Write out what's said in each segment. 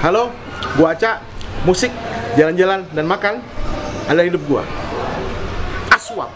Halo, gua Aca. Musik, jalan-jalan, dan makan adalah hidup gua. Aswap.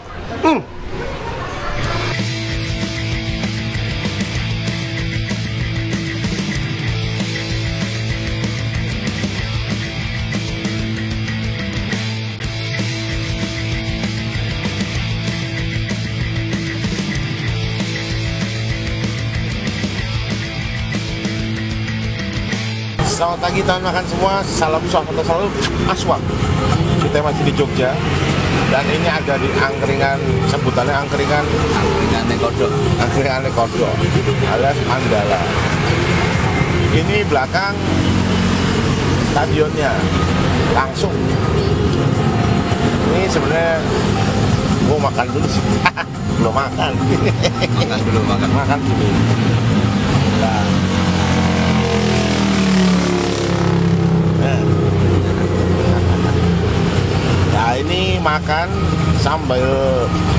Selamat pagi teman-teman semua, salam swafoto selalu aswap. Kita masih di Jogja dan ini ada di angkringan, sebutannya angkringan Kodok alias Mandala. Ini belakang stadionnya langsung. Ini sebenarnya mau makan dulu sih. Belum makan. Makan dulu. Nah, ini makan sambil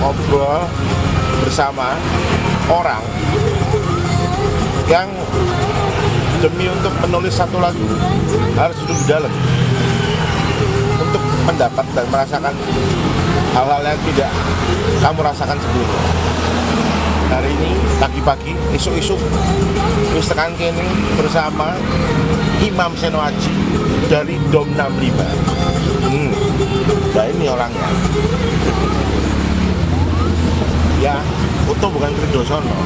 ngobrol bersama orang yang demi untuk menulis satu lagu harus duduk di dalam untuk mendapat dan merasakan hal-hal yang tidak kamu rasakan sebelumnya. Hari ini pagi-pagi, isu-isu terus tekan kini bersama Imam Seno Aji dari Dom 65. Nah ini orangnya. Ya, Uto bukan Kridosono.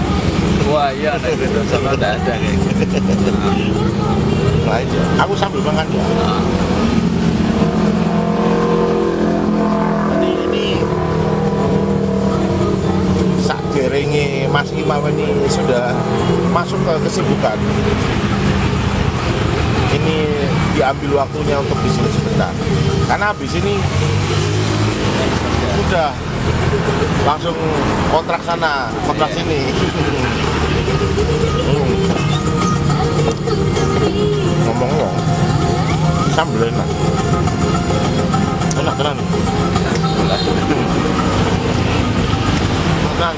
Wah iya, ada Kridosono udah ada kayak gitu. Nah itu, aku sambil makan ya. Ini sak derenge Mas Imam ini sudah masuk ke kesibukan. Ini diambil waktunya untuk di sini sebentar. Karena habis ini sudah langsung kontrak sana, kontrak sini. Ngomong-ngomong, sambel enak. Enak tenan. Enak.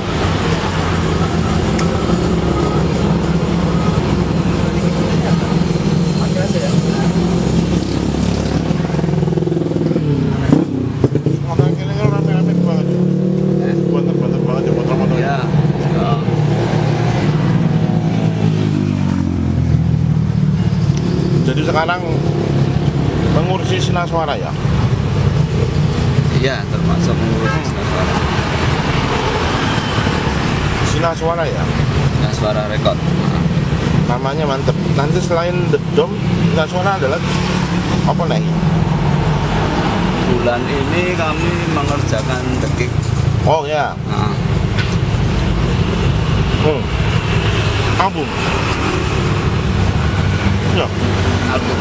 Jadi sekarang mengurusi Sinaswara ya? Iya, termasuk mengurusi Sinaswara. Sinaswara ya? Sinaswara Record. Namanya mantep. Nanti selain The Dome, Sinaswara adalah apa nih? Bulan ini kami mengerjakan The Kick. Oh ya. Album. Ya. Album.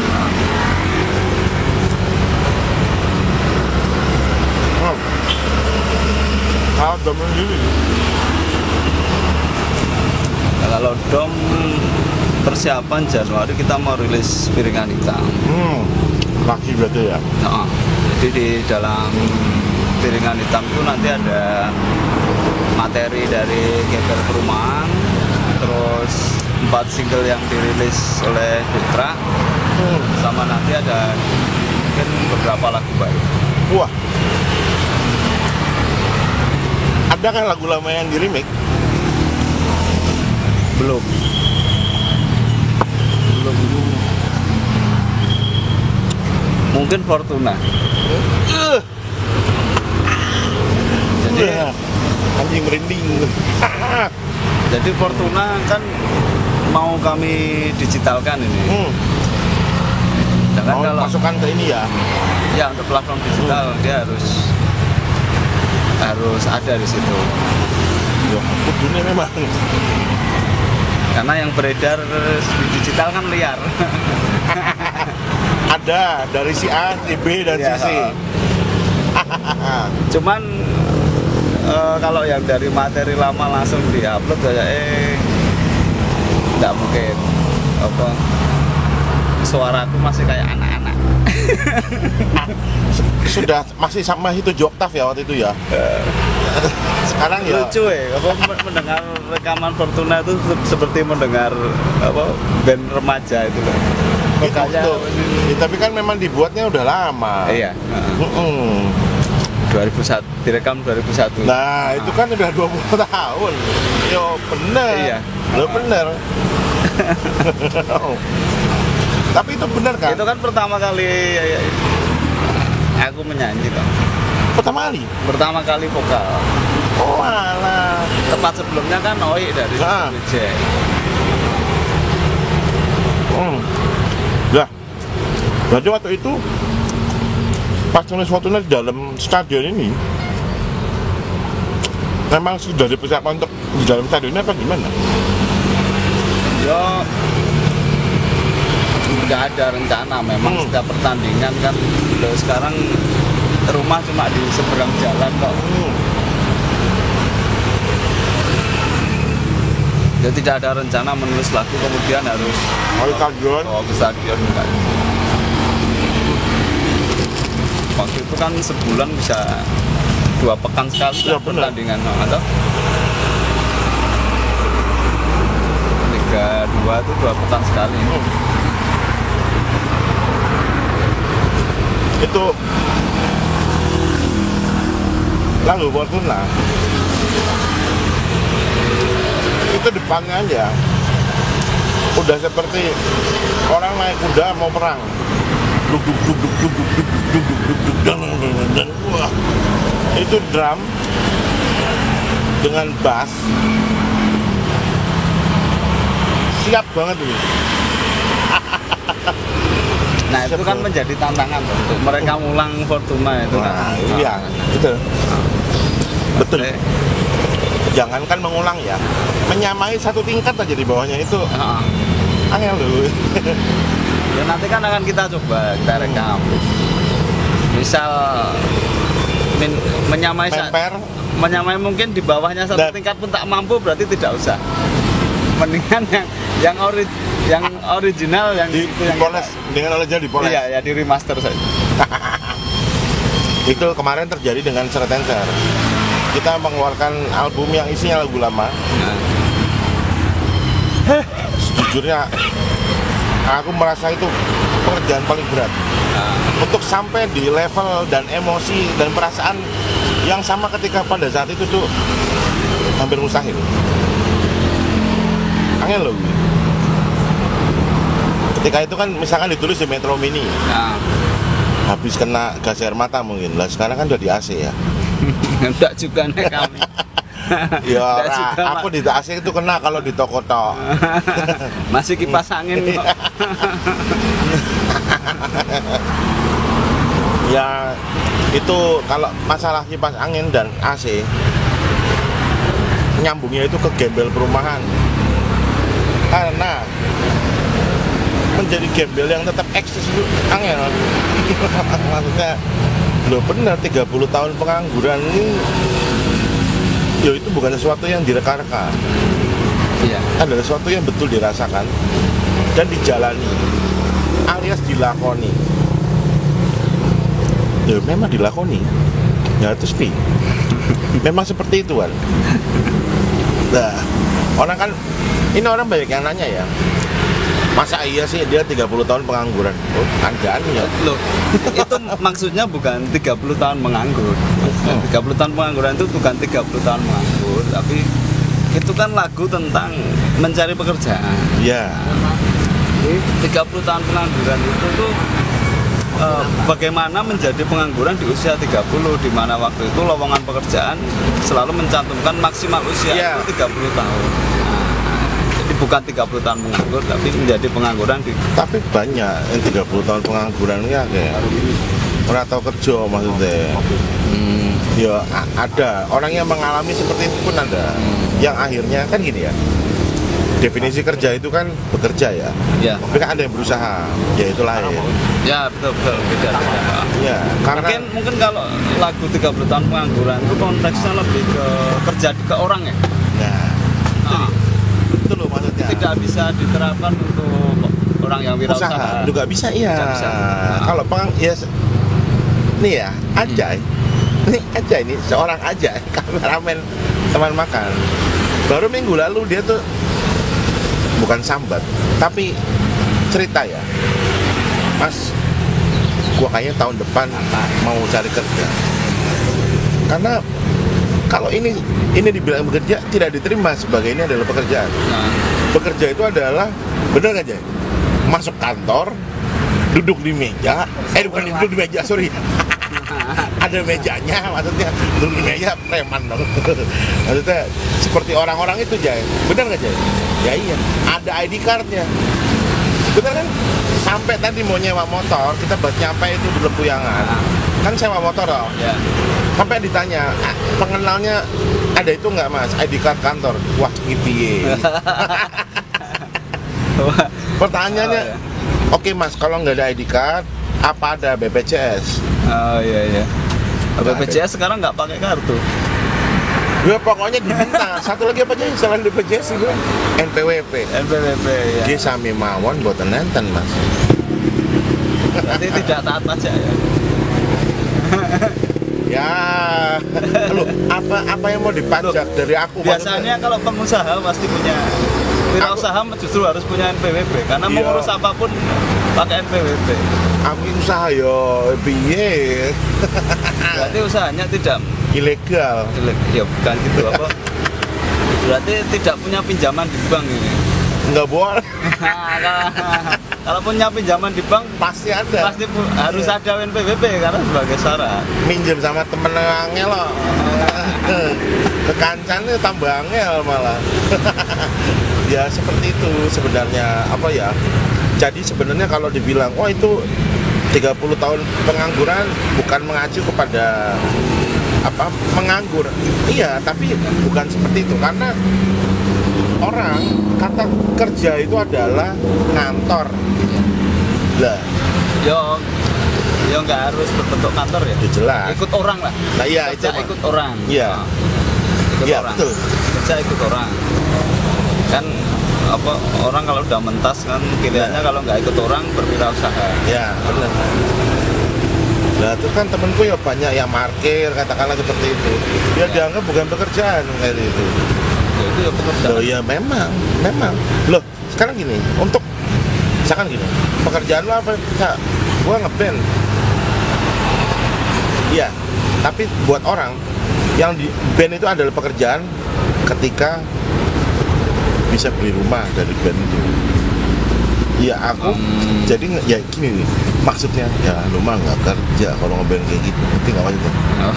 Kalau Dom sendiri? Kalau Dom persiapan Januari kita mau rilis Piringan Hitam. Lagi berarti ya? Nah, jadi di dalam Piringan Hitam itu nanti ada materi dari Geger Perumahan, terus 4 single yang dirilis oleh Putra, sama nanti ada mungkin beberapa lagu baru. Wah, ada kan lagu lama yang di remake? Belum. Mungkin Fortuna. Jadi anjing merinding. Jadi Fortuna kan mau kami digitalkan ini. Jangan Mau kalau masukkan ke ini ya? ya untuk platform digital dia harus ada di situ. Ya, kudune memang. Karena yang beredar di digital kan liar. Ada dari si A, si B, dan si Ya. C. Cuman kalau yang dari materi lama langsung diupload kayak nggak mungkin. Apa suaraku masih kayak anak-anak. Sudah masih sama itu Joktav ya waktu itu ya. Sekarang ya Lucu ya, apa mendengar rekaman Fortuna itu seperti mendengar apa band remaja itu loh. Pokoknya tuh. Ya, tapi kan memang dibuatnya udah lama. iya. 2001 direkam 2001. Nah, itu kan udah 20 tahun. Yo, bener. Iya. Lo bener. Tapi itu bener kan? Itu kan pertama kali aku menyanyi kok. Pertama kali vokal. Oh, alah. Tempat sebelumnya kan Oi dari Jack. Lah. Berarti waktu itu pas nulis fotonya di dalam stadion ini memang sudah dipersiapkan untuk di dalam stadionnya apa gimana? Yo nggak ada rencana, memang setiap pertandingan kan sekarang rumah cuma di seberang jalan kok. Ya tidak ada rencana menulis lagu kemudian harus ke stadion enggak. Waktu itu kan sebulan bisa 2 pekan sekali ya, pertandingan, atau Liga 2 itu 2 pekan sekali. Itu lalu Fortuna itu depannya aja udah seperti orang naik kuda mau perang. Wah, itu drum dengan bass siap banget ini. Nah itu kan menjadi tantangan untuk mereka ngulang Fortuna itu. Nah, iya, betul. Jangankan mengulang ya, menyamai satu tingkat aja di bawahnya itu angel loh. Ya nanti kan akan kita coba, kita rekam. Misal menyamai mungkin di bawahnya satu tingkat pun tak mampu, berarti tidak usah. Mendingan yang original yang dipoles dengan original dipoles. Iya, ya di remaster saja. Itu kemarin terjadi dengan Sertenser. Kita mengeluarkan album yang isinya lagu lama. Sejujurnya aku merasa itu pekerjaan paling berat. Untuk sampai di level dan emosi dan perasaan yang sama ketika pada saat itu tuh hampir mustahil. Angel loh. Ketika itu kan misalkan ditulis di Metro Mini, habis kena gas air mata mungkin. Lah sekarang kan udah di AC ya. Enggak juga nih kami. Ya, aku di AC itu kena kalau di toko tok. Masih kipas angin kok. Ya itu kalau masalah kipas angin dan AC nyambungnya itu ke gembel perumahan. Karena menjadi gembel yang tetap eksis itu angel. Maksudnya loh benar 30 tahun pengangguran ini ya itu bukan sesuatu yang direka-reka. Iya. Adalah sesuatu yang betul dirasakan dan dijalani alias dilakoni. Ya memang dilakoni. Ya terus pi. Memang seperti itu kan. Nah, orang kan ini orang banyak yang nanya ya. Masa iya sih dia 30 tahun pengangguran? Oh, andaan ya. Loh, itu maksudnya bukan 30 tahun menganggur. 30 tahun pengangguran itu bukan 30 tahun menganggur, tapi itu kan lagu tentang mencari pekerjaan. Iya. 30 tahun pengangguran itu tuh bagaimana menjadi pengangguran di usia 30, di mana waktu itu lowongan pekerjaan selalu mencantumkan maksimal usia itu 30 tahun. Bukan 30 tahun menganggur, tapi menjadi pengangguran Tapi banyak yang 30 tahun pengangguran ya kayak orang tahu kerja maksudnya. Ya ada orang yang mengalami seperti itu pun ada. Yang akhirnya kan gini ya. Definisi kerja itu kan bekerja ya. Ya. Tapi kan ada yang berusaha, ya itu lain. Ya betul beda. Ya, karena mungkin kalau lagu 30 tahun pengangguran itu konteksnya lebih ke kerja ke orang ya. Itu loh maksudnya. Tidak bisa diterapkan untuk orang yang wirausaha. Juga bisa iya. Kalau nih ya, Ajay. Nih Ajay ini seorang Ajay, kameramen teman makan. Baru minggu lalu dia tuh bukan sambat, tapi cerita ya. Mas, gua kayaknya tahun depan mau cari kerja. Karena kalau ini dibilang bekerja tidak diterima sebagai ini adalah pekerjaan. Nah, Bekerja itu adalah bener aja masuk kantor, duduk di meja, bukan duduk di meja, sorry. Ada mejanya, maksudnya duduk di meja preman dong. Maksudnya seperti orang-orang itu, Jay. Bener nggak, Jay? Ya iya, ada ID cardnya. Bener kan? Sampai tadi mau nyewa motor, kita buat nyampe itu di Lempuyangan. Kan sewa motor dong. ya. Sampai ditanya, pengenalnya ada itu nggak, Mas? ID card kantor. Wah, piye. Pertanyaannya, Oh, ya. oke Mas, kalau nggak ada ID card, apa ada BPJS? Oh iya. Nggak BPJS sekarang nggak pakai kartu. Ya pokoknya diminta. Satu lagi apa aja selain BPJS itu? NPWP. NPWP ya. Dia sami mawon buatan nenten, Mas. Berarti tidak taat pajak ya. Ya, loh, apa yang mau dipajak dari aku? Biasanya kalau pengusaha pasti punya. Wirausaha justru harus punya NPWP karena Iya. mengurus apapun pakai NPWP. Aku usaha yo piye? Berarti usahanya tidak Ilegal. ya bukan gitu apa? Berarti tidak punya pinjaman di bank ini. Nggak boleh. Kalau punya pinjaman di bank Pasti ada. pasti harus Iya. ada NPWP karena sebagai syarat. Minjem sama temen angel loh. Kekancannya tambah angel malah. Ya seperti itu sebenarnya, apa ya? Jadi sebenarnya kalau dibilang, oh itu 30 tahun pengangguran bukan mengacu kepada apa menganggur. Iya, tapi bukan seperti itu karena orang kata kerja itu adalah ngantor. Lah, Yo nggak harus berbentuk kantor ya. ya jelas. Ikut orang lah. Nah, iya itu. Kerja ikut orang. Iya. Nah, ikut Iya, orang. betul. Kerja ikut orang. Kan apa orang kalau udah mentas kan pilihannya Iya. kalau nggak ikut orang berwirausaha. Ya, benar. Nah, terus kan temenku ya banyak yang parkir, katakanlah seperti itu. Dia dianggap bukan pekerjaan kayak itu. Ya, itu ya pekerjaan. Loh ya memang. Loh, sekarang gini, untuk misalkan gini, pekerjaan lo apa? Kak, gua ngeband. Iya, tapi buat orang yang di band itu adalah pekerjaan ketika bisa beli rumah dari band itu. Iya, aku jadi ya gini nih, maksudnya ya lu mah nggak kerja kalau ngeband kayak gitu, ngerti nggak maksudnya? Oh.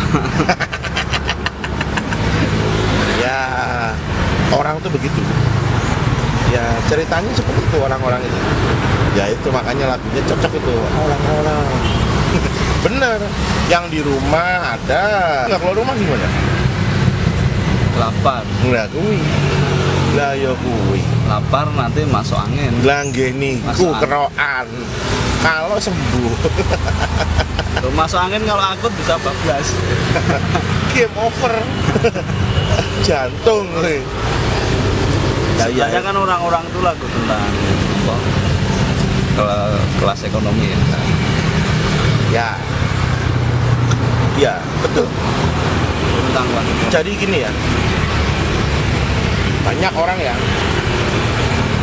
Ya orang tuh begitu. Ya ceritanya seperti itu orang-orang itu. Ya itu makanya lagunya cocok itu orang-orang. Bener. Yang di rumah ada. Nggak keluar rumah gimana? Lapar. Nggak kui. Lah ya kui. Lapar nanti masuk angin. Langgeh niku Masuk angin. keroan. Kalau sembuh Tuh, masuk angin kalau akut bisa bablas. game over. Jantung. Ya, Sebenarnya kan orang-orang itu lagu tentang apa? Kelas ekonomi ya. Ya. Ya, betul. Tentang kelas ekonomi. Jadi gini ya, banyak orang yang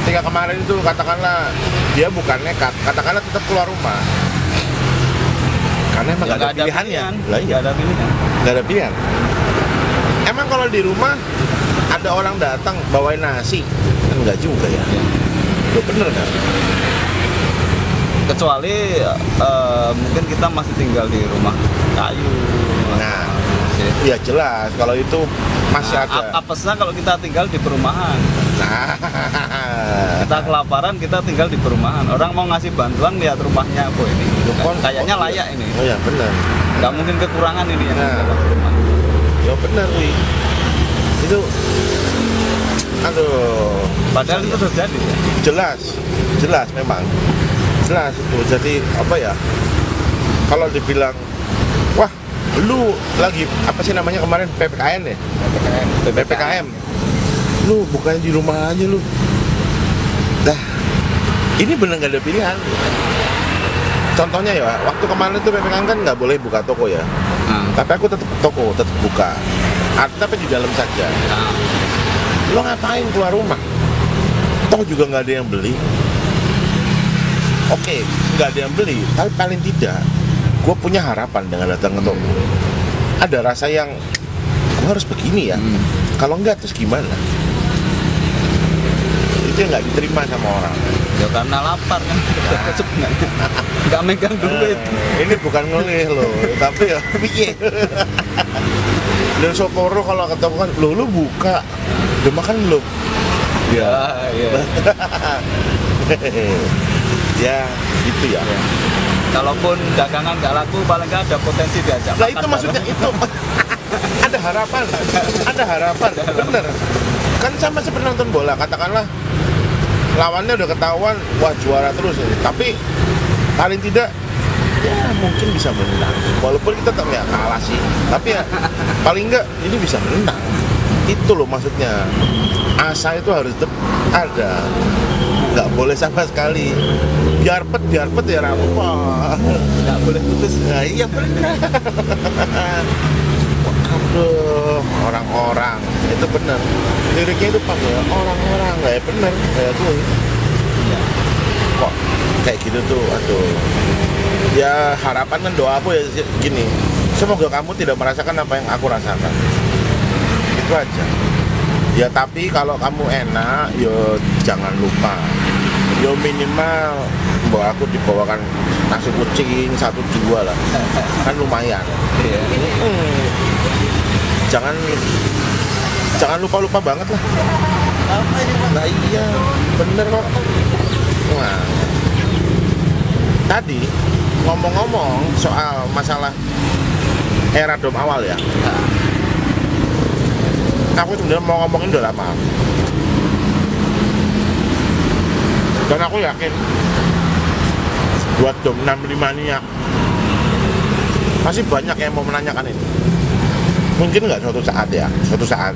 ketika kemarin itu katakanlah dia bukan nekat, katakanlah tetap keluar rumah karena emang Ya, nggak ada pilihannya. Lah iya, Nggak ada pilihan. nggak ada pilihan. Emang kalau di rumah ada orang datang bawain nasi kan nggak juga ya? Ya. Itu bener kan? Kecuali mungkin kita masih tinggal di rumah kayu. Nah, Masih- ya jelas kalau itu masih Nah, ada. apesnya kalau kita tinggal di perumahan, Nah, kita kelaparan, kita tinggal di perumahan. Orang mau ngasih bantuan lihat rumahnya, oh ini kayaknya layak ini. Oh ya bener. Nggak mungkin kekurangan ini yang Nah. dapat rumah. Ya bener wi. Itu aduh Padahal itu terjadi ya. jelas memang jelas itu. Jadi apa ya, kalau dibilang wah lu lagi apa sih namanya kemarin PPKN ya, PPKM lu bukan di rumah aja lu dah, ini bener nggak ada pilihan. Contohnya ya, waktu kemarin itu PPKM kan nggak boleh buka toko ya, Nah, tapi aku tetap toko tetap buka, tapi di dalam saja. nah, Lo ngapain keluar rumah? Toh juga nggak ada yang beli. oke, nggak ada yang beli, tapi paling tidak gue punya harapan dengan datang ke toko. Ada rasa yang gue harus begini ya. Kalau enggak terus gimana? Itu yang nggak diterima sama orang. Ya karena lapar kan sebenarnya. Nggak megang duit. Ini bukan ngelih loh, tapi ya piye. Dan Soporo kalau ketemu kan, lu buka, udah makan belum? Ya, ya. Ya, gitu ya. Kalaupun dagangan nggak laku, paling nggak ada potensi diajak Nah makan itu maksudnya bareng. itu ada harapan, bener. Kan sama seperti nonton bola, katakanlah lawannya udah ketahuan, wah juara terus ini. Tapi paling tidak ya mungkin bisa menang. Walaupun kita tetap ya kalah sih, tapi ya paling enggak ini bisa menang. Itu loh maksudnya. Asa itu harus ada. Nggak boleh sama sekali. Biar pet ya apa. Nggak boleh putus. Nah iya benar. Aduh, orang-orang itu benar. Liriknya itu pas ya, orang-orang nggak ya benar kayak gue. Ya. Kok kayak gitu tuh, aduh. Ya harapan dan doa aku ya gini. Semoga kamu tidak merasakan apa yang aku rasakan. Itu aja. Ya tapi kalau kamu enak, yo jangan lupa. Yo minimal bahwa aku dibawakan nasi kucing 1-2 lah. Kan lumayan. Iya. Jangan lupa banget lah. Apa ini Pak? Nah iya, bener kok. Wah. Tadi ngomong-ngomong soal masalah era dom awal ya. Aku sebenarnya mau ngomongin udah lama. Dan aku yakin buat dom 65 ini ya masih banyak yang mau menanyakan ini. Mungkin nggak suatu saat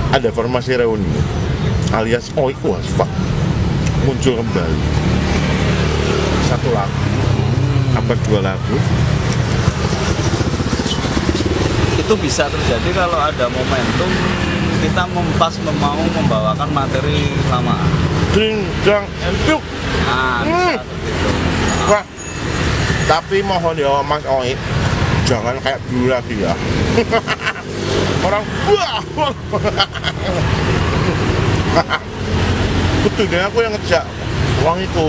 ada formasi reuni alias Oik Wasfa muncul kembali. Satu lagu apa 2 lagu Itu bisa terjadi kalau ada momentum kita mau membawakan materi lama. Ding dang empuk. Nah, bisa seperti itu. Wah, tapi mohon ya Mas Oik jangan kayak dulu lagi ya. Orang wah. Betul deh aku yang ngejak uang itu.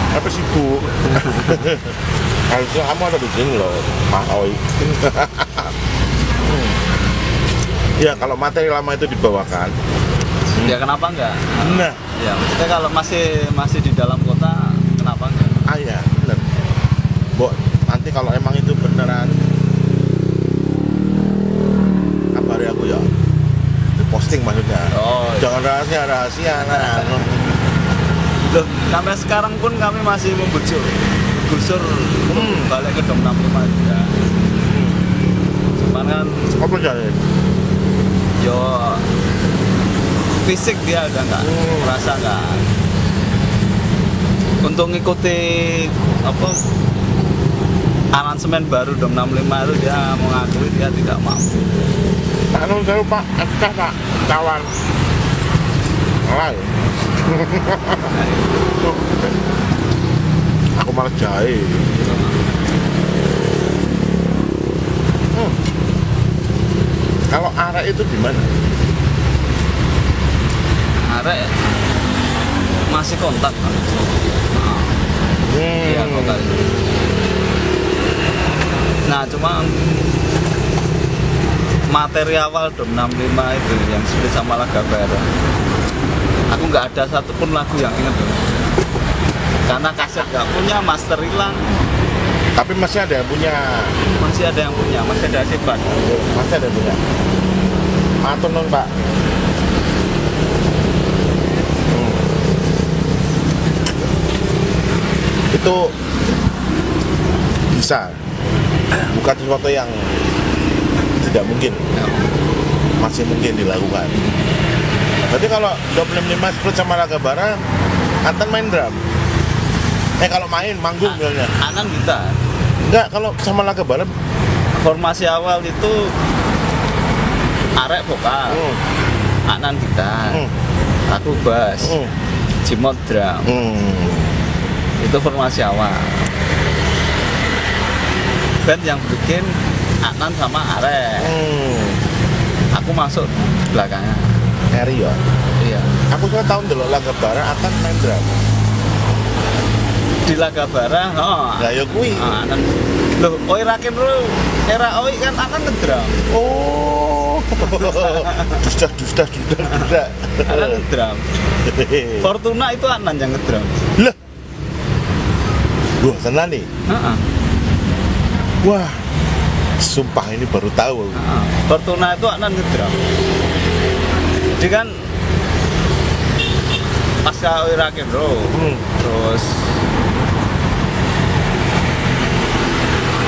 Apa sih Bu? Harusnya kamu ada di sini loh, Mas Oik. Ya kalau materi lama itu dibawakan. Ya kenapa enggak? Nah, Ya, maksudnya kalau masih di dalam kota, kenapa enggak? ya bener. Bo, nanti kalau emang itu beneran kabari aku ya. Di posting maksudnya. Oh, iya. Jangan rahasia nah. Loh, sampai sekarang pun kami masih membujuk gusur balik ke Dom 65 juga. Cuman kan Apa jadi? yo fisik dia udah nggak merasa nggak untuk ngikuti apa aransemen baru Dom 65 itu dia mengakui dia tidak mampu. Anu saya Pak, Pak, kawan. Alay. Aku malah jahe. Kalau arek itu di mana? Arek masih kontak kan? Iya kontak. Nah cuma materi awal Dom 65 itu yang split sama Lagabara, aku nggak ada satupun lagu yang inget karena kaset nggak punya, master hilang. Tapi masih ada yang punya. Masih ada yang punya, masih ada sifat. Masih ada yang punya. Matur nuwun Pak. Itu bisa, bukan sesuatu yang tidak mungkin, masih mungkin dilakukan. Berarti kalau 25 split sama Lagabara, Anton main drum. Kalau main manggung misalnya. Anan gitar. Enggak, kalau sama Lagabara Formasi awal itu Arek vokal, Anan gitar, aku bass. Jimot drum. Itu formasi awal. Band yang bikin Anan sama Are. Aku masuk belakangnya. Eri ya. Iya. Aku suka tahun dulu laga bareng akan main drum. Di Lagabara, Lah ya kuwi. Anan. Loh, Oi Rakin Bro. Era Oi kan Anan ngedrum. Oh. Dusta. Anan ngedrum. Fortuna itu Anan yang ngedrum. Lah. Wah, tenan nih. Heeh. Wah. Sumpah ini baru tahu. Fortuna itu Anan ngedrum. Jadi kan pasca Oi Rakin Bro. Terus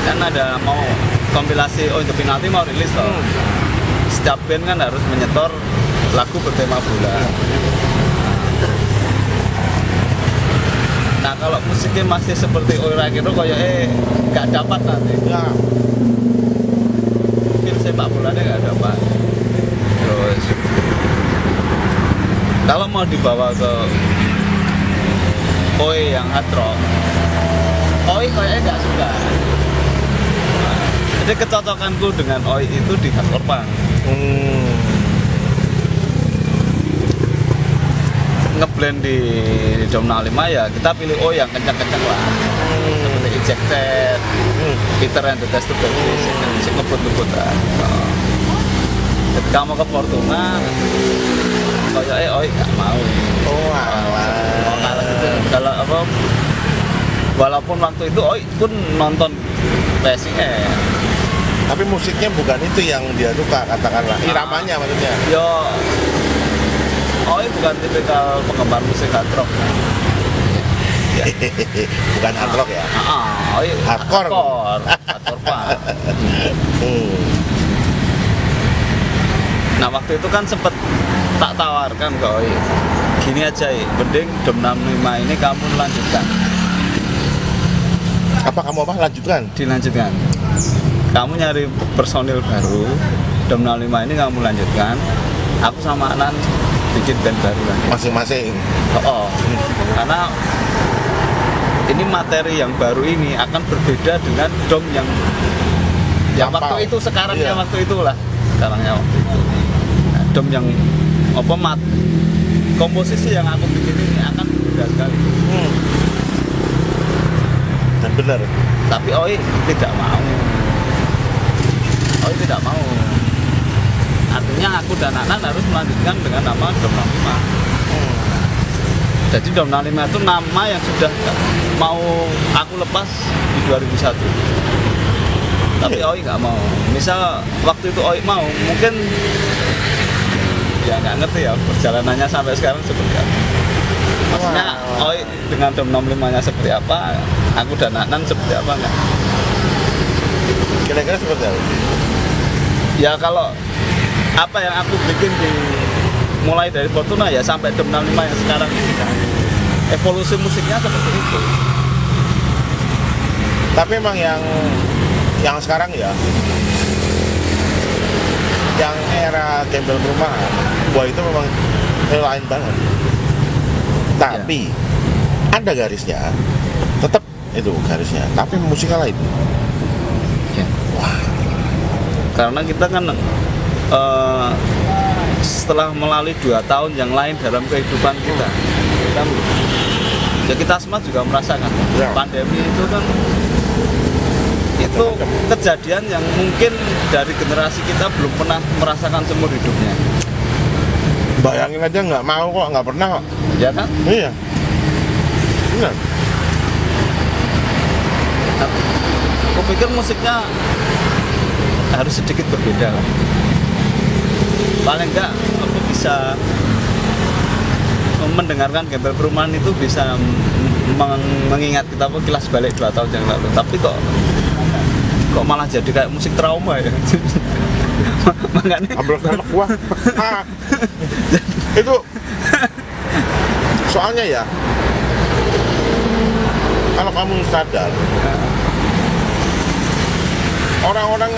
kan ada mau kompilasi Oh Itu Penalti mau rilis toh. Setiap band kan harus menyetor lagu bertema bola. Nah kalau musiknya masih seperti Oi Rakin Bro kayak nggak dapat nanti. Ya. Mungkin sepak bolanya nggak dapat. Terus kalau mau dibawa ke Oi yang hard rock, Oi kayaknya nggak suka. Jadi kecocokanku dengan Oi itu di hardcore punk. Ngeblend di Dom 65 ya kita pilih Oi yang kencang-kencang lah. Seperti Ejected, Peter and the Test Tube, sing ngebut-ngebut lah. Ketika mau ke Fortuna, kayaknya Oi nggak mau. Oh alah. Kalau apa? Walaupun waktu itu Oi pun nonton racingnya. Tapi musiknya bukan itu yang dia suka, katakanlah iramanya maksudnya. Yo, Oi bukan tipikal penggemar musik hard rock. Ya. Bukan hard rock ya. Oi Hardcore. Hardcore punk. Nah waktu itu kan sempet tak tawarkan ke Oi. Gini aja mending Dom 65 ini kamu lanjutkan. Apa kamu lanjutkan? Dilanjutkan. Kamu nyari personil baru, Dom 65 ini kamu lanjutkan. Aku sama Anan bikin band baru lagi. Masing-masing. Karena ini materi yang baru ini akan berbeda dengan Dom yang waktu itu sekarangnya waktu itulah. Sekarangnya waktu itu. Nah, Dom yang komposisi yang aku bikin ini akan berbeda sekali. Dan benar. Tapi Oi tidak mau. Oi tidak mau. Artinya aku dan Anan harus melanjutkan dengan nama Dom 65. Jadi Dom 65 itu nama yang sudah mau aku lepas di 2001. Tapi Oi nggak mau. Misal waktu itu Oi mau, mungkin ya nggak ngerti ya perjalanannya sampai sekarang seperti apa. Maksudnya Oi dengan Dom 65-nya seperti apa, aku dan Anan seperti apa enggak? Kira-kira seperti apa? Ya kalau apa yang aku bikin mulai dari Fortuna ya sampai Dom 65 yang sekarang ini kan. Evolusi musiknya seperti itu. Tapi emang yang sekarang ya, yang era gembel perumahan, wah itu memang lain banget. Tapi ada garisnya, tetap itu garisnya. Tapi musiknya lain. Ya. Wah. Karena kita kan setelah melalui 2 tahun yang lain dalam kehidupan kita ya kita semua juga merasakan pandemi itu kan itu kejadian yang mungkin dari generasi kita belum pernah merasakan seumur hidupnya. Bayangin aja nggak mau kok, nggak pernah kok. Ya kan? Iya. Benar. Aku pikir musiknya harus sedikit berbeda lah. Paling enggak aku bisa mendengarkan Gembel Perumahan itu bisa mengingat kita kilas balik 2 tahun yang lalu. Tapi kok malah jadi kayak musik trauma ya. Makanya Ambruk anak gua. Itu soalnya ya, kalau kamu sadar orang-orang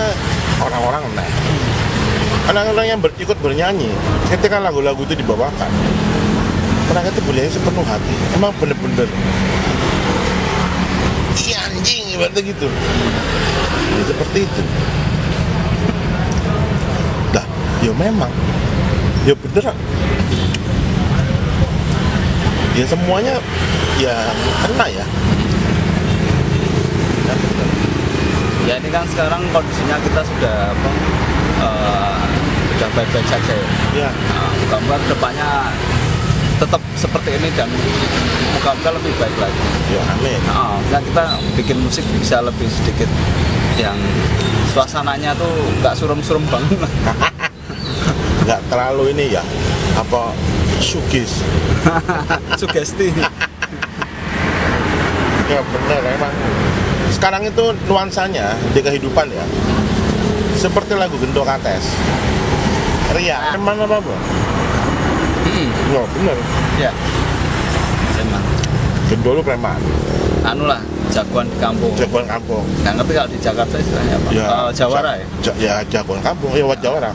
orang yang ikut bernyanyi ketika lagu-lagu itu dibawakan mereka tuh belinya sepenuh hati, emang bener-bener iya anjing ibaratnya gitu ya, seperti itu. Dah, ya memang ya bener ya, semuanya ya kena ya. Ya ini kan sekarang kondisinya kita sudah sudah baik-baik saja ya. Ya, Moga-moga kedepannya tetap seperti ini dan moga-moga lebih baik lagi. ya amin. Nah, kita bikin musik bisa lebih sedikit yang suasananya tuh nggak suram-suram banget. Nggak terlalu ini ya, apa sugis. Sugesti. Ya bener emang. Sekarang itu nuansanya di kehidupan ya, seperti lagu Gendo Kates. Ria, emang apa? Ya bener. Ya. Emang. Gendo lu preman, Anu lah, jagoan di kampung. jagoan kampung. Nggak ngerti kalau di Jakarta istilahnya apa? Jawara ya? Ya jagoan kampung, ya Jawara.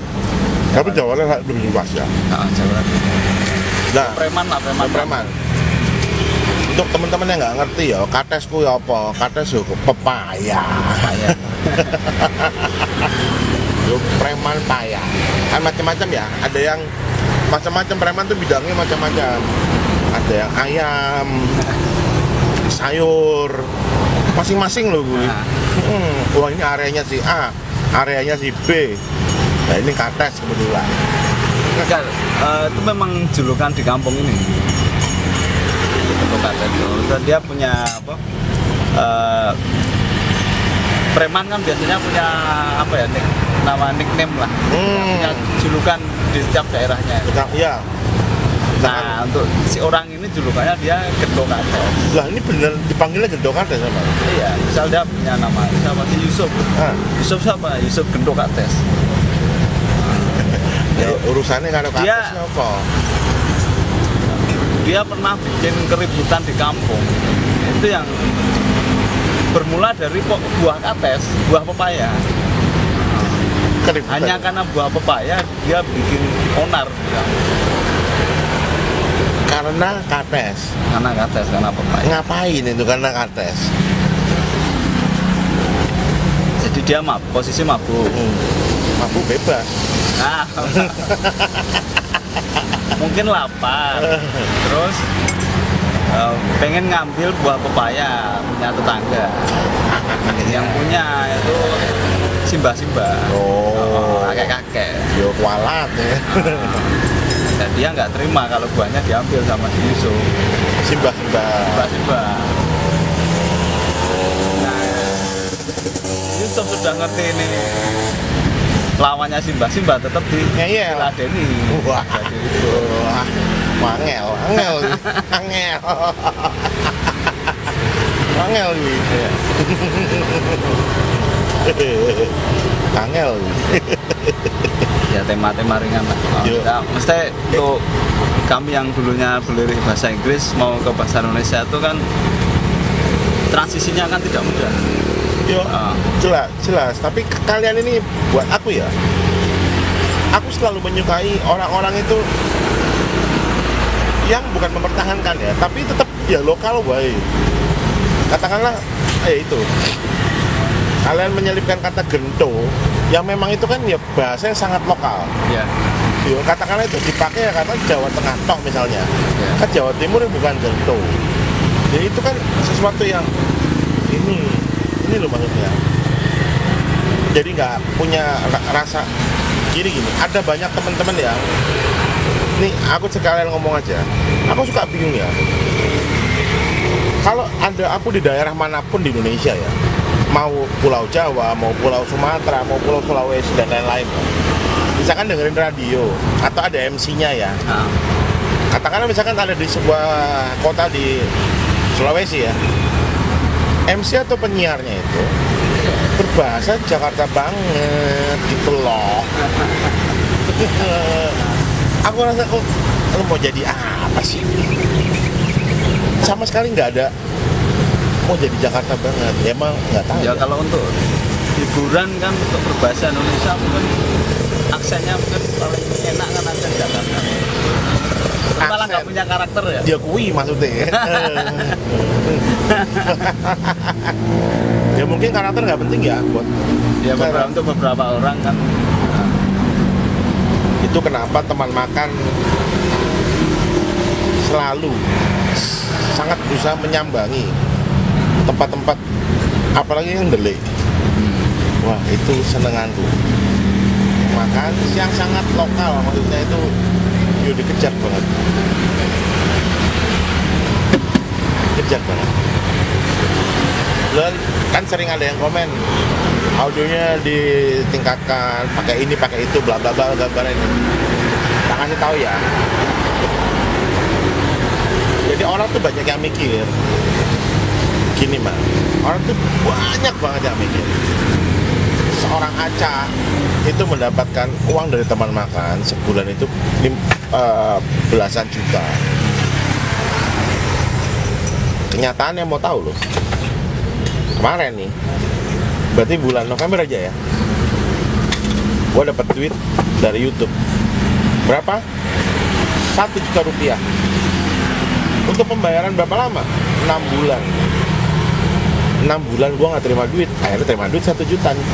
Tapi Jawara lebih luas ya. Jawara. Nah, Preman lah, preman. Untuk teman-teman yang nggak ngerti ya, katesku ya apa? Kates yo pepaya. Kayak Yo preman paya. Kan macam-macam ya. Ada yang macam-macam preman tuh bidangnya macam-macam. Ada yang ayam, sayur, masing-masing loh gue. Nah. Wah ini areanya si A, areanya si B. Nah ini kates kebetulan. Enggak, itu memang julukan di kampung ini. Untuk kates itu. Dan dia punya apa? Preman kan biasanya punya apa ya? Nama nickname lah. Punya julukan di setiap daerahnya. Ya. Nah, untuk si orang ini julukannya dia Gendo Kates. Lah ini bener dipanggilnya Gendo Kates sama. Iya, misal dia punya nama siapa sih Yusuf. Yusuf siapa? Yusuf Gendo Kates. Ya, urusannya kalau kates Dia- apa? Dia pernah bikin keributan di kampung. Itu yang bermula dari buah kates, buah pepaya. Keributan. Hanya karena buah pepaya dia bikin onar di kampung. Karena kates. Karena kates, karena pepaya. Ngapain itu karena kates? Jadi dia posisi mabuk. Mabuk bebas. Nah, mungkin lapar. Terus pengen ngambil buah pepaya punya tetangga. Yang punya itu simbah-simbah. Kakek-kakek. Yo kualat ya. Dan dia nggak terima kalau buahnya diambil sama si Yusuf. Simbah-simbah. Simbah-simbah. Nah, Yusuf sudah ngerti ini lawannya simbah-simbah tetap Ngeyel. diladeni. Wah. Jadi itu. Wah, angel. Angel ini. Angel. Ya tema-tema ringan lah. Yo. Nah, mesti untuk kami yang dulunya belajar bahasa Inggris mau ke bahasa Indonesia itu kan transisinya kan tidak mudah. Yo, jelas. Tapi kalian ini buat aku ya, aku selalu menyukai orang-orang itu yang bukan mempertahankan ya, tapi tetap ya lokal baik. Katakanlah, itu kalian menyelipkan kata gento, yang memang itu kan ya bahasanya sangat lokal. Ya. Yo, katakanlah itu dipakai ya kata Jawa Tengah toh misalnya, Ya. kan Jawa Timur bukan gento. Jadi itu kan sesuatu yang ini loh maksudnya. Jadi nggak punya rasa. Gini, ada banyak teman-teman yang, nih aku sekalian ngomong aja, aku suka bingung ya. Kalau ada aku di daerah manapun di Indonesia ya, mau Pulau Jawa, mau Pulau Sumatera, mau Pulau Sulawesi dan lain-lain, misalkan dengerin radio atau ada MC-nya ya, katakanlah misalkan ada di sebuah kota di Sulawesi ya, MC atau penyiarnya itu berbahasa Jakarta banget gitu loh. Aku rasa kok lu mau jadi apa sih? Sama sekali nggak ada mau jadi Jakarta banget. Ya, emang nggak tahu. Ya kalau untuk hiburan kan untuk berbahasa Indonesia mungkin aksennya mungkin paling enak kan aksen Jakarta. Malah nggak punya karakter ya? Dia kui maksudnya. Ya mungkin karakter nggak penting ya buat Ya untuk beberapa orang kan. Itu kenapa teman makan selalu sangat berusaha menyambangi tempat-tempat apalagi yang delik. Wah itu senenganku. Makan yang sangat lokal maksudnya itu dikejar banget. Kejar banget. Dan kan sering ada yang komen audionya ditingkatkan, pakai ini, pakai itu, bla bla bla gambarnya ini. Tak kasih tahu ya. Jadi orang tuh banyak yang mikir. Gini mah, orang tuh banyak banget yang mikir. Seorang Aca itu mendapatkan uang dari teman makan sebulan itu belasan juta. Kenyataannya mau tahu loh. Kemarin nih, berarti bulan November aja ya, gue dapat duit dari YouTube berapa? 1 juta rupiah. Untuk pembayaran berapa lama? 6 bulan. 6 bulan gue nggak terima duit, akhirnya terima duit 1 juta nih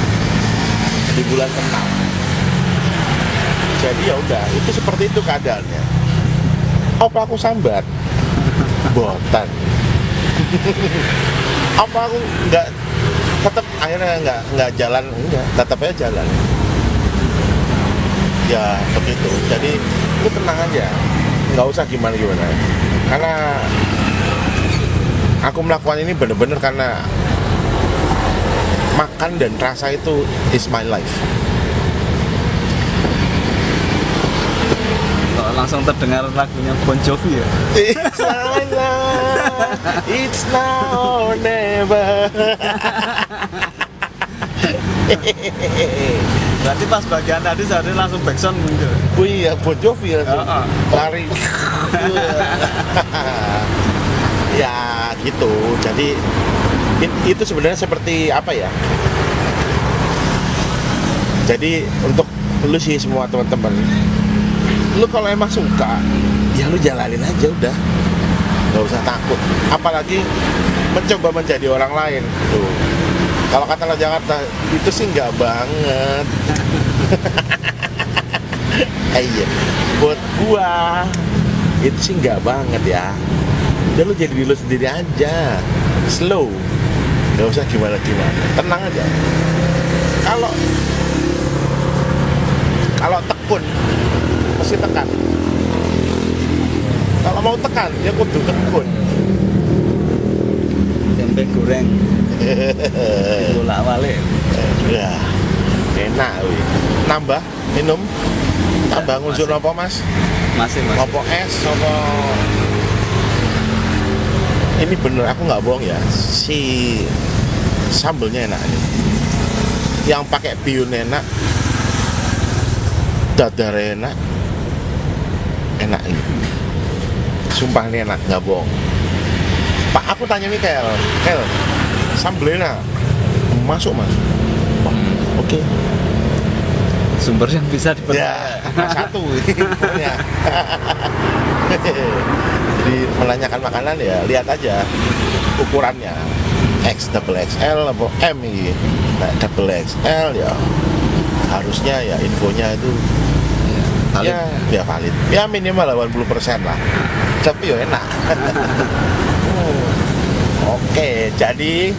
di bulan ke-6. Jadi ya udah, itu seperti itu keadaannya. Apa aku sambat? Botan. Apa aku nggak tetap akhirnya nggak jalan, enggak, tetap aja jalan. Ya begitu. Jadi lu tenang aja, nggak usah gimana karena aku melakukan ini bener-bener karena makan dan rasa itu is my life. Langsung terdengar lagunya Bon Jovi ya. It's my life, it's now or never. Berarti pas bagian tadi saya langsung backsound muncul. Oh iya, Bon Jovi langsung lari. Ya gitu. Jadi itu sebenarnya seperti apa ya? Jadi untuk lu sih semua teman-teman, lu kalau emang suka, ya lu jalanin aja udah, nggak usah takut. Apalagi mencoba menjadi orang lain. Tuh, kalau kata orang Jakarta itu sih nggak banget. Iya, buat gua itu sih nggak banget ya. Udah lu jadi diri lu sendiri aja, slow, nggak usah gimana, tenang aja. Kalau tekun mesti tekan. Kalau mau tekan, ya kudu tekun. Tempe goreng. Bolak-balik. Ya, enak wih. Nambah minum, tambah ngunsur apa mas? Masih. Apa es, apa? Ini bener, aku nggak bohong ya. Si sambelnya enak nih. Yang pakai bihun enak, dadar enak ini. Sumpah ini enak, nggak bohong. Pak, aku tanya nih Kel, sambelnya masuk mas? Oke. Sumber yang bisa dipercaya. Ya, satu ini. Jadi menanyakan makanan ya lihat aja ukurannya X double XL atau M ini. Nah, double XL ya harusnya ya infonya itu valid. Ya valid. Ya minimal 80% lah. Tapi ya enak. Oke, jadi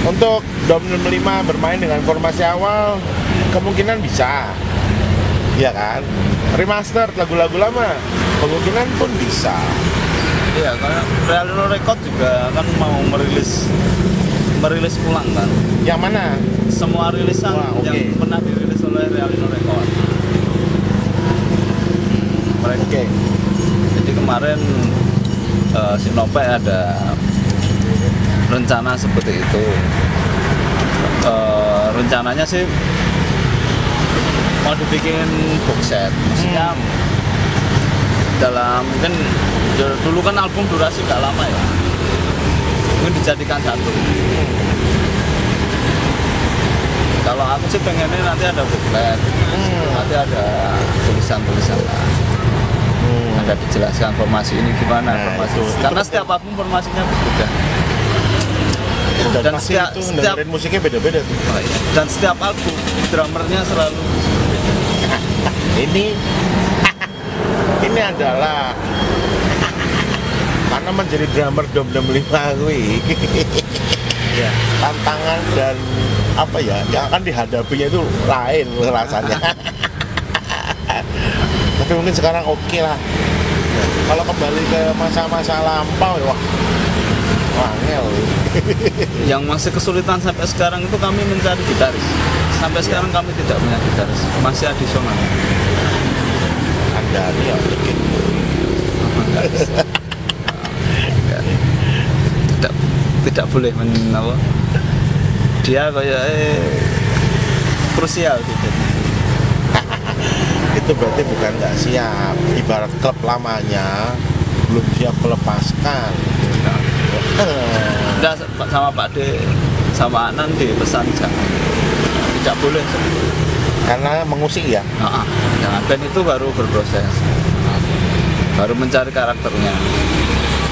untuk Dominion 5 bermain dengan formasi awal kemungkinan bisa. Iya kan? Remaster lagu-lagu lama kemungkinan pun bisa. Iya, karena Realino Record juga kan mau merilis ulang kan. Yang mana? Semua rilisan yang pernah dirilis oleh Realino Record. Oke. Jadi kemarin Sinopek ada rencana seperti itu. Rencananya sih mau dibikin box set, maksudnya dalam mungkin dulu kan album durasi gak lama ya, mungkin dijadikan satu. Kalau aku sih pengennya nanti ada booklet, nanti ada tulisan lah. Ada dijelaskan formasi ini gimana, Nah, formasi. itu Karena penting. setiap album formasinya berbeda. Dan, Dan pasti setiap- itu setiap- dengerin musiknya beda-beda tuh. Oh, iya. Dan setiap album drummernya selalu Ini ini adalah karena menjadi drummer Dom 5 gue. ya. Tantangan dan apa ya yang akan dihadapinya itu lain rasanya. Tapi mungkin sekarang oke lah. Kalau kembali ke masa-masa lampau ya wah wangel. Yang masih kesulitan sampai sekarang itu kami mencari gitaris. Sampai sekarang kami tidak punya gitaris, masih adisional. Anda nih yang bikin tidak tidak boleh apa dia kayak krusial gitu. itu berarti bukan nggak siap, ibarat klub lamanya belum siap melepaskan. Enggak, sama Pak D sama Anan dipesan jangan, tidak boleh. Karena mengusik ya. Jangan, band itu baru berproses, baru mencari karakternya.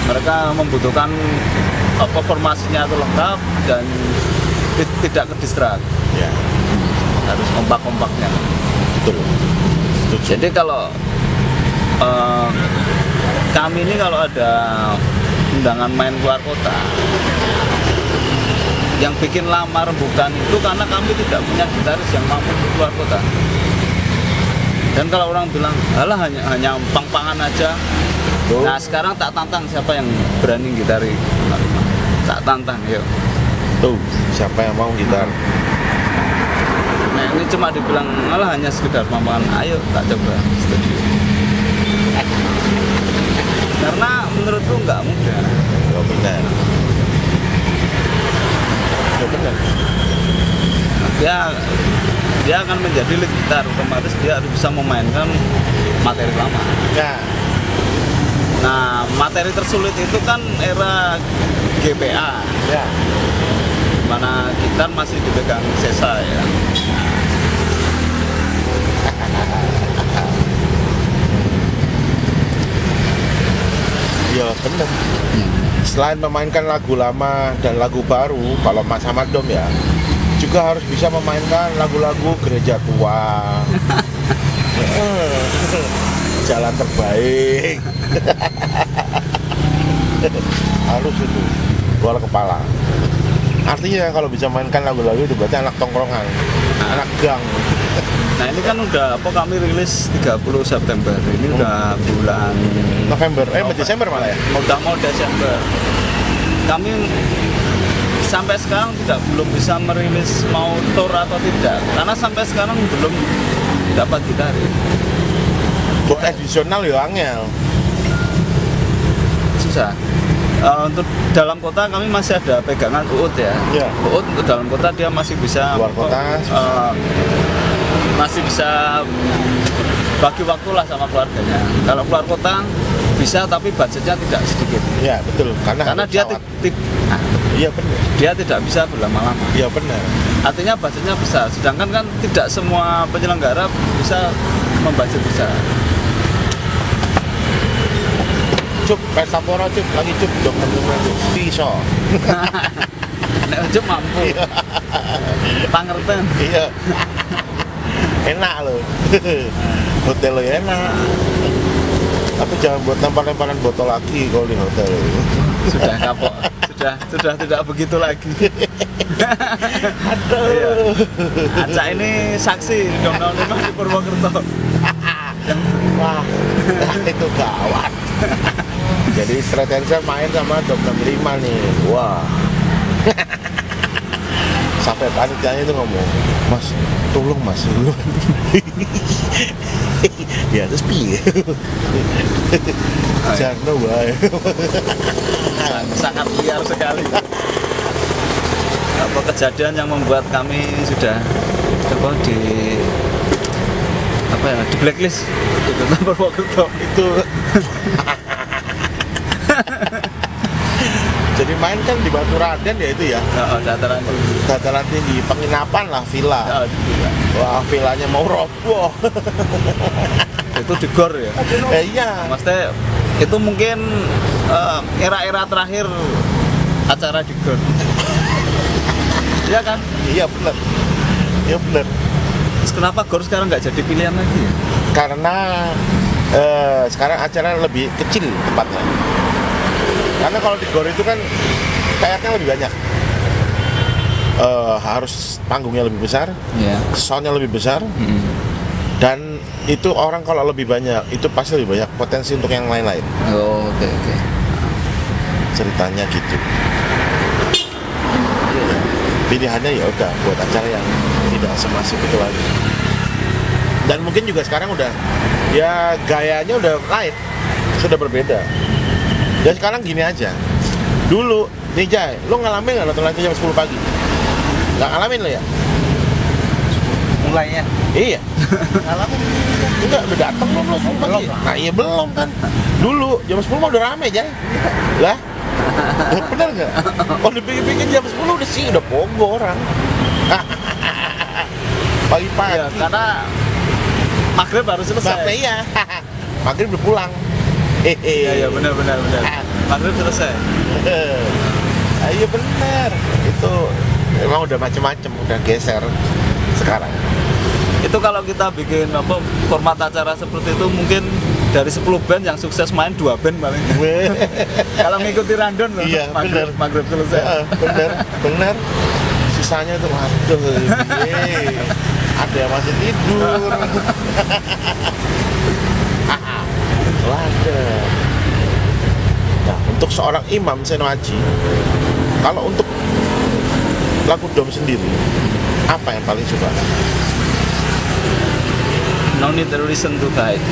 Mereka membutuhkan formasinya itu lengkap dan tidak kedistrak. Ya, Harus kompak-kompaknya. betul. Setuju. Jadi kalau kami ini kalau ada undangan main keluar kota, yang bikin lama rembukan itu karena kami tidak punya gitaris yang mampu keluar kota. Dan kalau orang bilang, alah hanya pang-pangan aja. Tuh. Nah sekarang tak tantang siapa yang berani gitari. Tak tantang, yuk. Tuh, siapa yang mau gitar? Nah ini cuma dibilang, alah hanya sekedar pang-pangan. Ayo tak coba studio. Karena menurutku nggak mudah. Oh, benar. Ya, benar. Dia akan menjadi lead gitar, otomatis dia harus bisa memainkan materi lama. Ya, Nah, materi tersulit itu kan era GPA, ya. mana gitar masih dipegang Sesa ya. Ya, benar. Selain memainkan lagu lama dan lagu baru, kalau Mas Ahmad Dom ya, juga harus bisa memainkan lagu-lagu gereja tua. Jalan terbaik. Harus itu, luar kepala. Artinya kalau bisa mainkan lagu-lagu itu berarti anak tongkrongan, anak gang. Nah ini kan udah kami rilis 30 September, ini udah bulan November, Desember malah ya? udah mau Desember. Kami sampai sekarang belum bisa merilis mau tour atau tidak, karena sampai sekarang belum dapat gitaris. Buat edisional ya angel. Susah. Untuk dalam kota kami masih ada pegangan UUD ya. Iya. UUD untuk dalam kota dia masih bisa Luar kota. masih bisa bagi waktu lah sama keluarganya. Kalau keluar kota bisa tapi budgetnya tidak sedikit. Ya betul, karena Karena dia iya benar. dia tidak bisa berlama-lama. Iya benar. Artinya budgetnya besar. Sedangkan kan tidak semua penyelenggara bisa membudget besar. Cuk, pesta pora cuk, lagi cuk, dong cuk, bisa. Nek ojo mampu. Pangerten. Iya. Enak loh. Hotel lo enak. Tapi jangan buat lempar-lemparan botol lagi kalau di hotel. Sudah kapok. Sudah tidak begitu lagi. Aduh. Iya. Acak ini saksi Dom 5 di Purwokerto. Wah, itu gawat. Jadi Straight Answer main sama Dom 65 nih. Wah. Sampai panitianya itu ngomong, Mas, tolong Mas. Ya terus piye? Jangan wae. Sangat liar sekali. Apa kejadian yang membuat kami sudah di blacklist di Kota Purwokerto Itu. Jadi main kan di Batu Raden ya itu ya. dataran Dataran tinggi, penginapan lah, villa. gila. Wah, villanya mau roboh. Itu di gor ya. Iya. Maksudnya itu mungkin era-era terakhir acara di gor. Iya kan? Iya benar. Iya benar. Terus kenapa gor sekarang nggak jadi pilihan lagi ya? Karena sekarang acara lebih kecil tempatnya. Karena kalau di gor itu kan PR-nya lebih banyak. Harus panggungnya lebih besar, Iya. soundnya lebih besar, dan itu orang kalau lebih banyak itu pasti lebih banyak potensi untuk yang lain-lain. Oh, oke. Ceritanya gitu. Pilihannya ya udah buat acara yang tidak semasif itu lagi. Dan mungkin juga sekarang udah ya gayanya udah lain, sudah berbeda. Dan sekarang gini aja. Dulu nih Jay, lo ngalamin nggak nonton lagi jam 10 pagi? Nggak ngalamin lo ya? Mulainya. Iya. Ngalamin? Enggak, udah dateng belum lo 10 pagi? Nah iya belum kan. Dulu jam 10 mah udah rame Jay. Lah? Ya, bener nggak? Kalau dipikir-pikir jam 10 udah sih udah pogo orang. Pagi-pagi. Iya, karena maghrib baru selesai. Sampai iya. Maghrib udah pulang. Iya, benar. Maghrib selesai. Iya bener. Itu emang udah macem-macem, udah geser sekarang. Itu kalau kita bikin format acara seperti itu mungkin dari 10 band yang sukses main 2 band paling. Kalau ngikuti random loh, Iya, maghrib selesai. Bener. Sisanya tuh waduh, ada yang masih tidur. Waduh. Nah, untuk seorang imam Seno Aji, kalau untuk lagu dom sendiri, apa yang paling suka? No need to listen to guide.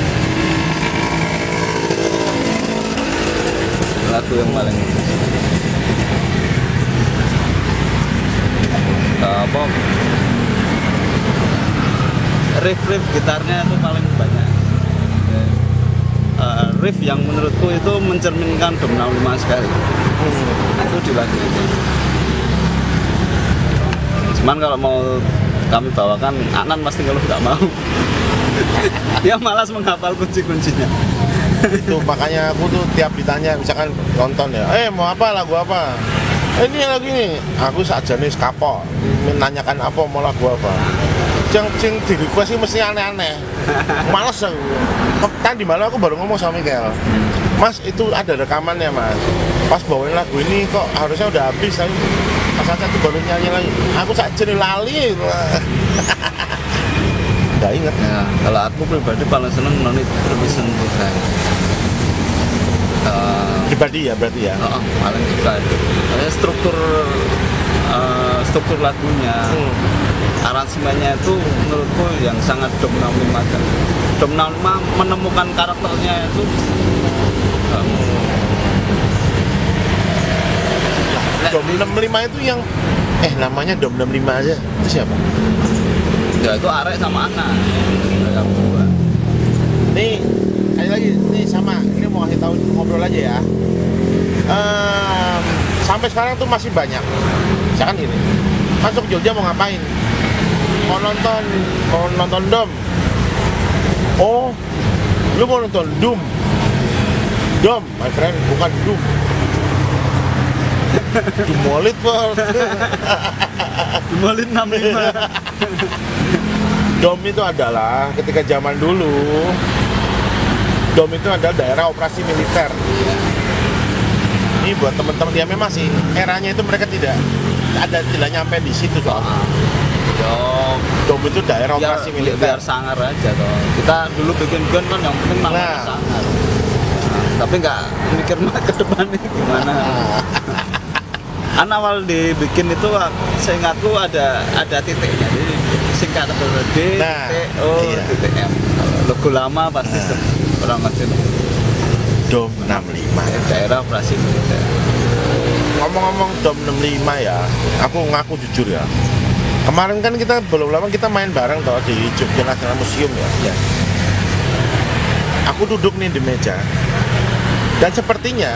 Lagu yang paling riff gitarnya itu paling banyak. Riff yang menurutku itu mencerminkan Dom 65 sekali. Itu di lagu itu. Cuman kalau mau kami bawakan, Anan pasti kalau nggak mau. Dia malas menghafal kunci-kuncinya. Itu makanya aku tuh tiap ditanya misalkan nonton ya, mau apa lagu apa? Ini lagi nih, aku saja nih kapok menanyakan apa mau lagu apa. Cing di request sih mesti aneh-aneh. Males aku. Kan di malam aku baru ngomong sama Michael. Mas itu ada rekamannya mas. Pas bawain lagu ini kok harusnya udah habis tapi pas tuh baru nyanyi lagi. Aku saja nih lali. Gak inget. Ya, kalau aku pribadi paling seneng No Need to Listen to Guide. Pribadi ya berarti ya. Paling suka itu. Karena struktur lagunya, aransemennya itu menurutku yang sangat Dom 65 kan. Dom 65 menemukan karakternya itu. Dom 65 itu yang namanya Dom 65 aja. Itu siapa? Ya itu Arek sama Ana. Nih, kayak lagi, nih sama, ini mau kasih tahu ngobrol aja ya. Sampai sekarang tuh masih banyak. Misalkan gini, masuk Jogja mau ngapain? Mau nonton Dom. Oh, lu mau nonton Doom? Dom, my friend, bukan Doom. Dumolit bos. Dumolit 65. Dom itu adalah ketika zaman dulu, Dom itu adalah daerah operasi militer. Ini buat teman-teman dia memang sih eranya itu mereka tidak nyampe di situ soalnya. Dom itu daerah operasi militer. Biar sangar aja toh. Kita dulu bikin band kan yang penting namanya sangar. Tapi nggak mikir ke depannya gimana. Kan awal dibikin itu saya ingatku ada titiknya. Jadi singkat atau D, titik M. Logo lama pasti orang masih Dom 65 daerah operasi militer. Ngomong-ngomong Dom 65 ya, aku ngaku jujur ya. Kemarin kan kita belum lama kita main bareng toh di Jogja National Museum ya. Aku duduk nih di meja. Dan sepertinya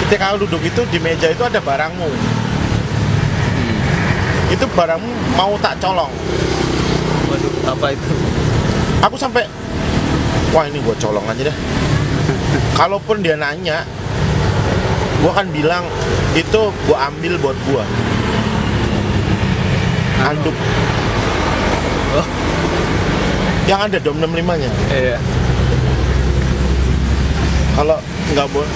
ketika aku duduk itu di meja itu ada barangmu. Itu barangmu mau tak colong. Waduh, apa itu? Aku sampai wah ini gue colong aja deh. Kalaupun dia nanya, gue kan bilang itu gue ambil buat gue anduk. Oh. Yang ada dom 65-nya. Iya.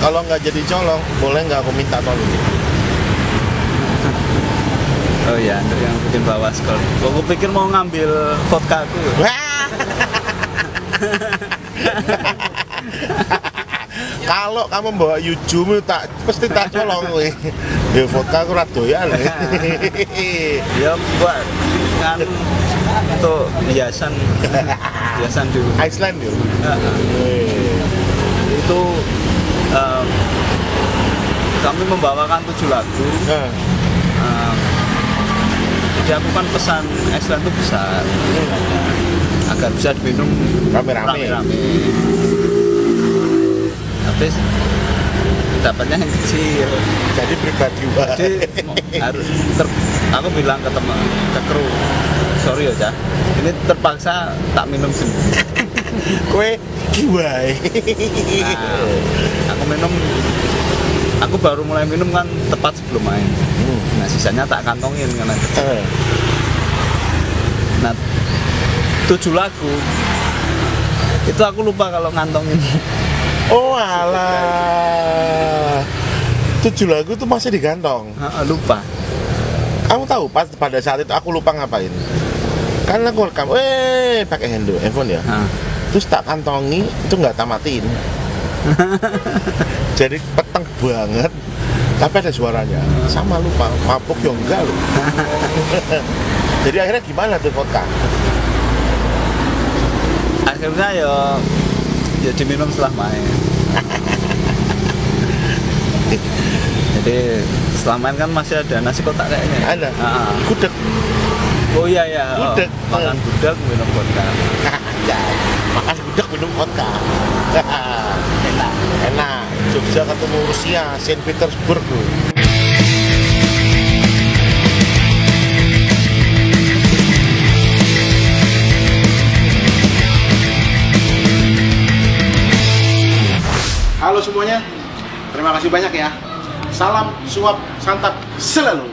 Kalau nggak jadi colong, boleh nggak aku minta tolong? Oh iya, anduk yang bikin bawa skor. Aku pikir mau ngambil vodka aku. Wah. Kalau kamu bawa Yujumu pasti tak colong kowe. Ya vodka aku ra doyan. Ya buat kan untuk hiasan dulu. Iceland yo. Itu kami membawakan 7 lagu. Jadi aku kan pesan Iceland itu besar agar bisa diminum Rame-rame. Tapi dapatnya yang kecil. Jadi pribadi banget. Jadi aku bilang ke teman, ke kru, sorry ya Cah, ini terpaksa tak minum sendiri. Kowe kiwai. Nah, aku baru mulai minum kan tepat sebelum main. Nah sisanya tak kantongin karena nah 7 lagu itu aku lupa kalau ngantongin. Oh alah, 7 lagu tuh masih digantong. Lupa. Kamu tahu pada saat itu aku lupa ngapain? Karena aku rekam, pakai handphone ya. Terus tak kantongi, itu nggak tamatin. Jadi peteng banget, tapi ada suaranya. Sama lupa, mabuk ya enggak loh. Jadi akhirnya gimana tuh vodka? Akhirnya ya diminum setelah main. Jadi setelah main kan masih ada nasi kotak kayaknya. Ada. Gudeg. Oh iya ya. Gudeg. Makan gudeg minum vodka. Ya, makan gudeg minum vodka. Enak. Jogja ketemu Rusia, Saint Petersburg. Halo semuanya, terima kasih banyak ya. Salam suap santap selalu.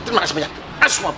Terima kasih banyak. Suap.